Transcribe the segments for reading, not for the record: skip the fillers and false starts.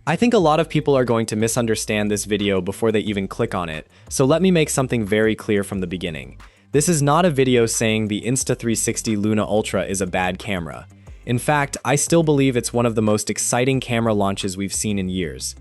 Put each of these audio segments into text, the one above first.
I think a lot of people are going to misunderstand this video before they even click on it, so let me make something very clear from the beginning. This is not a video saying the Insta360 Luna Ultra is a bad camera. In fact, I still believe it's one of the most exciting camera launches we've seen in years.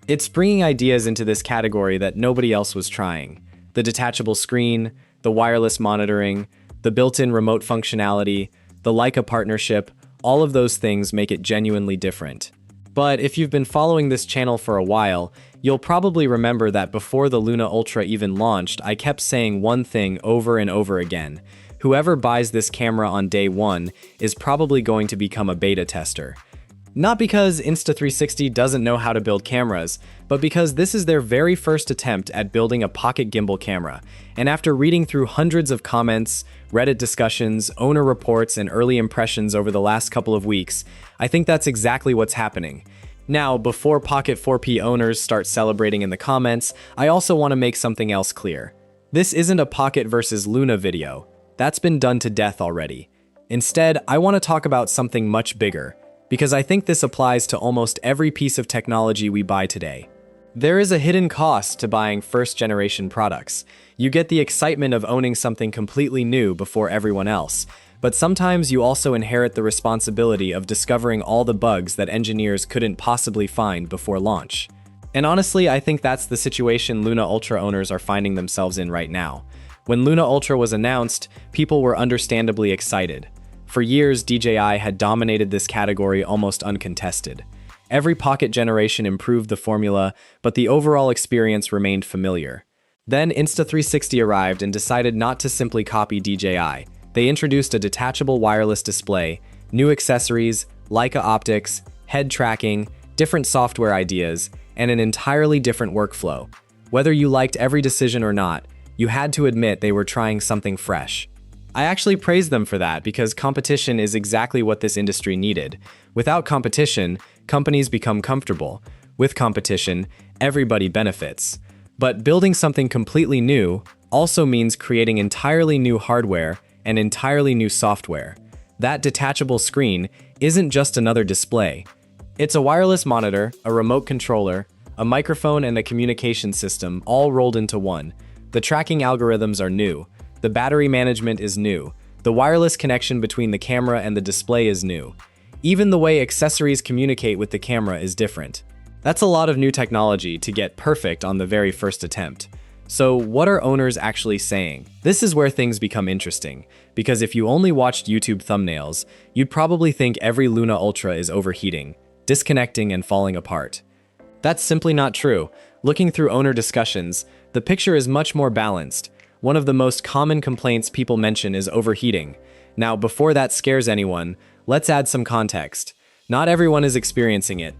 It's bringing ideas into this category that nobody else was trying. The detachable screen, the wireless monitoring, the built-in remote functionality, the Leica partnership, all of those things make it genuinely different. But if you've been following this channel for a while, you'll probably remember that before the Luna Ultra even launched, I kept saying one thing over and over again. Whoever buys this camera on day one is probably going to become a beta tester. Not because Insta360 doesn't know how to build cameras, but because this is their very first attempt at building a pocket gimbal camera. And after reading through hundreds of comments, Reddit discussions, owner reports, and early impressions over the last couple of weeks, I think that's exactly what's happening. Now, before Pocket 4P owners start celebrating in the comments, I also want to make something else clear. This isn't a Pocket versus Luna video. That's been done to death already. Instead, I want to talk about something much bigger, because I think this applies to almost every piece of technology we buy today. There is a hidden cost to buying first-generation products. You get the excitement of owning something completely new before everyone else, but sometimes you also inherit the responsibility of discovering all the bugs that engineers couldn't possibly find before launch. And honestly, I think that's the situation Luna Ultra owners are finding themselves in right now. When Luna Ultra was announced, people were understandably excited. For years, DJI had dominated this category almost uncontested. Every Pocket generation improved the formula, but the overall experience remained familiar. Then Insta360 arrived and decided not to simply copy DJI. They introduced a detachable wireless display, new accessories, Leica optics, head tracking, different software ideas, and an entirely different workflow. Whether you liked every decision or not, you had to admit they were trying something fresh. I actually praise them for that because competition is exactly what this industry needed. Without competition, companies become comfortable. With competition, everybody benefits. But building something completely new also means creating entirely new hardware and entirely new software. That detachable screen isn't just another display. It's a wireless monitor, a remote controller, a microphone, and a communication system all rolled into one. The tracking algorithms are new. The battery management is new. The wireless connection between the camera and the display is new. Even the way accessories communicate with the camera is different. That's a lot of new technology to get perfect on the very first attempt. So what are owners actually saying? This is where things become interesting, because if you only watched YouTube thumbnails, you'd probably think every Luna Ultra is overheating, disconnecting, and falling apart. That's simply not true. Looking through owner discussions, the picture is much more balanced. One of the most common complaints people mention is overheating. Now, before that scares anyone, let's add some context. Not everyone is experiencing it.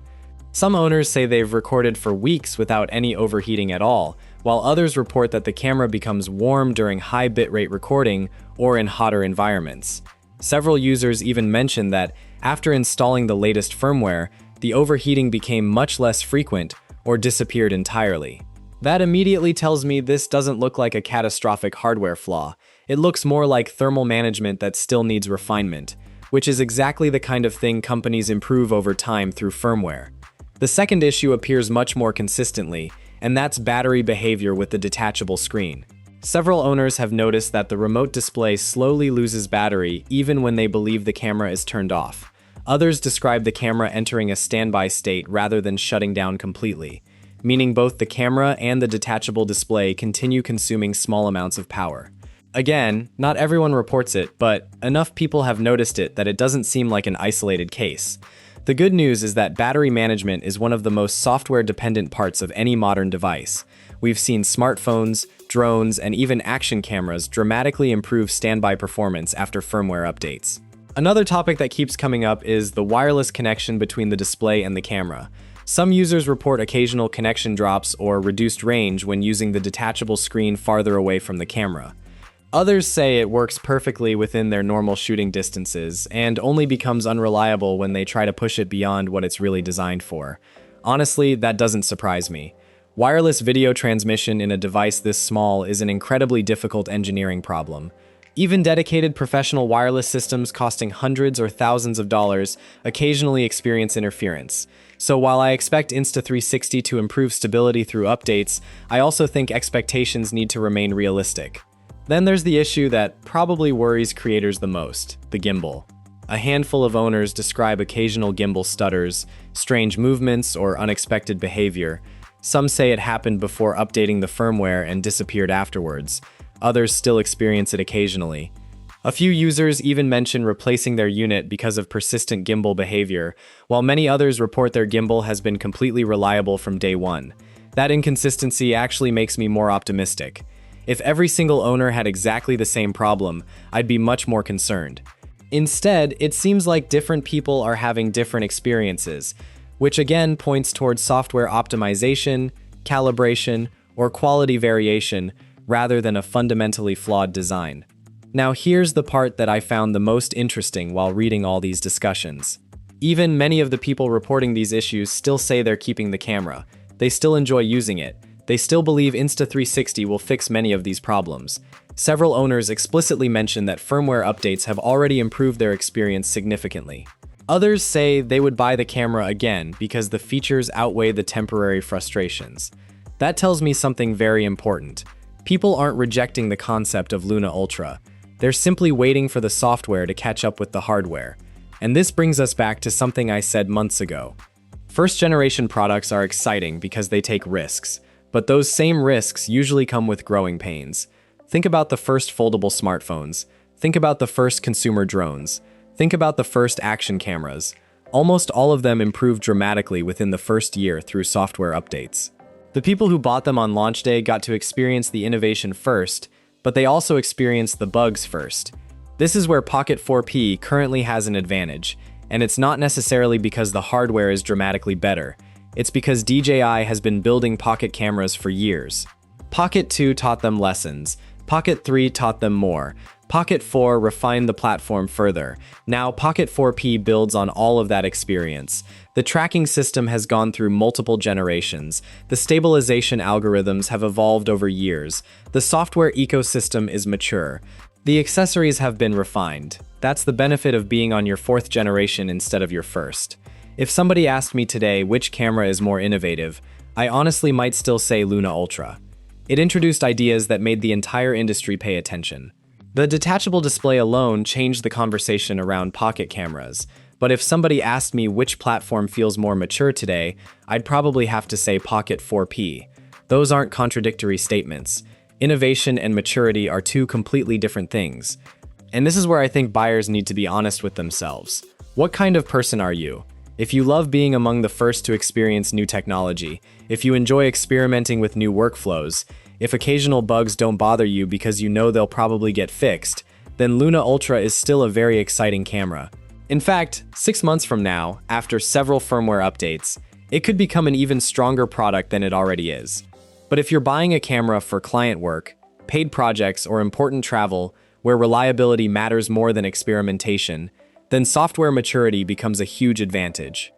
Some owners say they've recorded for weeks without any overheating at all, while others report that the camera becomes warm during high bitrate recording or in hotter environments. Several users even mention that after installing the latest firmware, the overheating became much less frequent or disappeared entirely. That immediately tells me this doesn't look like a catastrophic hardware flaw. It looks more like thermal management that still needs refinement, which is exactly the kind of thing companies improve over time through firmware. The second issue appears much more consistently, and that's battery behavior with the detachable screen. Several owners have noticed that the remote display slowly loses battery even when they believe the camera is turned off. Others describe the camera entering a standby state rather than shutting down completely, meaning both the camera and the detachable display continue consuming small amounts of power. Again, not everyone reports it, but enough people have noticed it that it doesn't seem like an isolated case. The good news is that battery management is one of the most software-dependent parts of any modern device. We've seen smartphones, drones, and even action cameras dramatically improve standby performance after firmware updates. Another topic that keeps coming up is the wireless connection between the display and the camera. Some users report occasional connection drops or reduced range when using the detachable screen farther away from the camera. Others say it works perfectly within their normal shooting distances and only becomes unreliable when they try to push it beyond what it's really designed for. Honestly, that doesn't surprise me. Wireless video transmission in a device this small is an incredibly difficult engineering problem. Even dedicated professional wireless systems costing hundreds or thousands of dollars occasionally experience interference. So while I expect Insta360 to improve stability through updates, I also think expectations need to remain realistic. Then there's the issue that probably worries creators the most, the gimbal. A handful of owners describe occasional gimbal stutters, strange movements, or unexpected behavior. Some say it happened before updating the firmware and disappeared afterwards. Others still experience it occasionally. A few users even mention replacing their unit because of persistent gimbal behavior, while many others report their gimbal has been completely reliable from day one. That inconsistency actually makes me more optimistic. If every single owner had exactly the same problem, I'd be much more concerned. Instead, it seems like different people are having different experiences, which again points towards software optimization, calibration, or quality variation rather than a fundamentally flawed design. Now here's the part that I found the most interesting while reading all these discussions. Even many of the people reporting these issues still say they're keeping the camera. They still enjoy using it. They still believe Insta360 will fix many of these problems. Several owners explicitly mention that firmware updates have already improved their experience significantly. Others say they would buy the camera again because the features outweigh the temporary frustrations. That tells me something very important. People aren't rejecting the concept of Luna Ultra. They're simply waiting for the software to catch up with the hardware. And this brings us back to something I said months ago. First-generation products are exciting because they take risks, but those same risks usually come with growing pains. Think about the first foldable smartphones. Think about the first consumer drones. Think about the first action cameras. Almost all of them improved dramatically within the first year through software updates. The people who bought them on launch day got to experience the innovation first, but they also experienced the bugs first. This is where Pocket 4P currently has an advantage, and it's not necessarily because the hardware is dramatically better. It's because DJI has been building Pocket cameras for years. Pocket 2 taught them lessons. Pocket 3 taught them more. Pocket 4 refined the platform further. Now Pocket 4P builds on all of that experience. The tracking system has gone through multiple generations. The stabilization algorithms have evolved over years. The software ecosystem is mature. The accessories have been refined. That's the benefit of being on your fourth generation instead of your first. If somebody asked me today which camera is more innovative, I honestly might still say Luna Ultra. It introduced ideas that made the entire industry pay attention. The detachable display alone changed the conversation around pocket cameras, but if somebody asked me which platform feels more mature today, I'd probably have to say Pocket 4P. Those aren't contradictory statements. Innovation and maturity are two completely different things. And this is where I think buyers need to be honest with themselves. What kind of person are you? If you love being among the first to experience new technology, if you enjoy experimenting with new workflows, if occasional bugs don't bother you because you know they'll probably get fixed, then Luna Ultra is still a very exciting camera. In fact, 6 months from now, after several firmware updates, it could become an even stronger product than it already is. But if you're buying a camera for client work, paid projects, or important travel, where reliability matters more than experimentation, then software maturity becomes a huge advantage.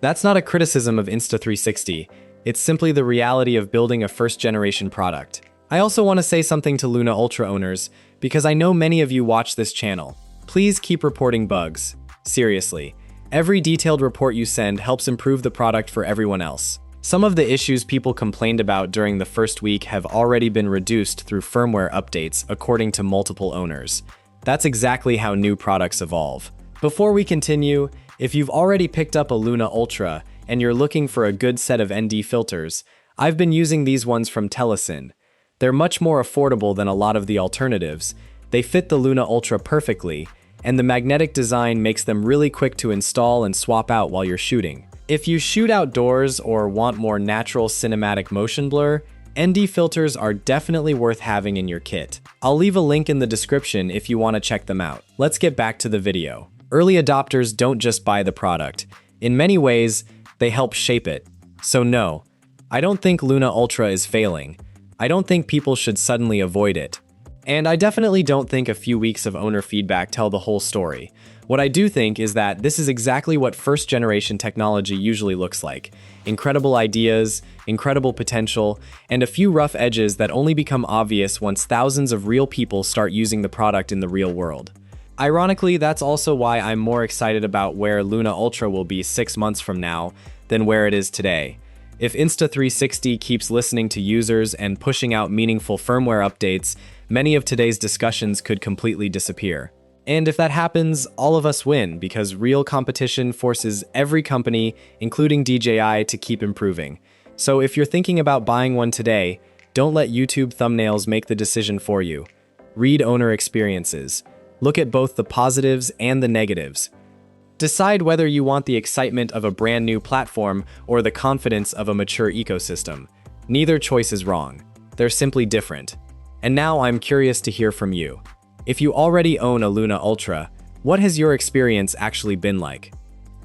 That's not a criticism of Insta360. It's simply the reality of building a first-generation product. I also want to say something to Luna Ultra owners, because I know many of you watch this channel. Please keep reporting bugs. Seriously, every detailed report you send helps improve the product for everyone else. Some of the issues people complained about during the first week have already been reduced through firmware updates, according to multiple owners. That's exactly how new products evolve. Before we continue, if you've already picked up a Luna Ultra and you're looking for a good set of ND filters, I've been using these ones from Telesin. They're much more affordable than a lot of the alternatives. They fit the Luna Ultra perfectly, and the magnetic design makes them really quick to install and swap out while you're shooting. If you shoot outdoors or want more natural cinematic motion blur, ND filters are definitely worth having in your kit. I'll leave a link in the description if you want to check them out. Let's get back to the video. Early adopters don't just buy the product. In many ways, they help shape it. So no, I don't think Luna Ultra is failing. I don't think people should suddenly avoid it. And I definitely don't think a few weeks of owner feedback tell the whole story. What I do think is that this is exactly what first-generation technology usually looks like. Incredible ideas, incredible potential, and a few rough edges that only become obvious once thousands of real people start using the product in the real world. Ironically, that's also why I'm more excited about where Luna Ultra will be 6 months from now than where it is today. If Insta360 keeps listening to users and pushing out meaningful firmware updates, many of today's discussions could completely disappear. And if that happens, all of us win because real competition forces every company, including DJI, to keep improving. So if you're thinking about buying one today, don't let YouTube thumbnails make the decision for you. Read owner experiences. Look at both the positives and the negatives. Decide whether you want the excitement of a brand new platform or the confidence of a mature ecosystem. Neither choice is wrong. They're simply different. And now I'm curious to hear from you. If you already own a Luna Ultra, what has your experience actually been like?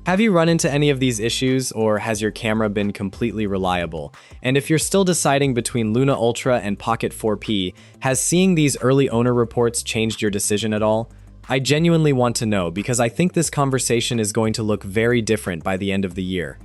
Have you run into any of these issues, or has your camera been completely reliable? And if you're still deciding between Luna Ultra and Pocket 4P, has seeing these early owner reports changed your decision at all? I genuinely want to know because I think this conversation is going to look very different by the end of the year.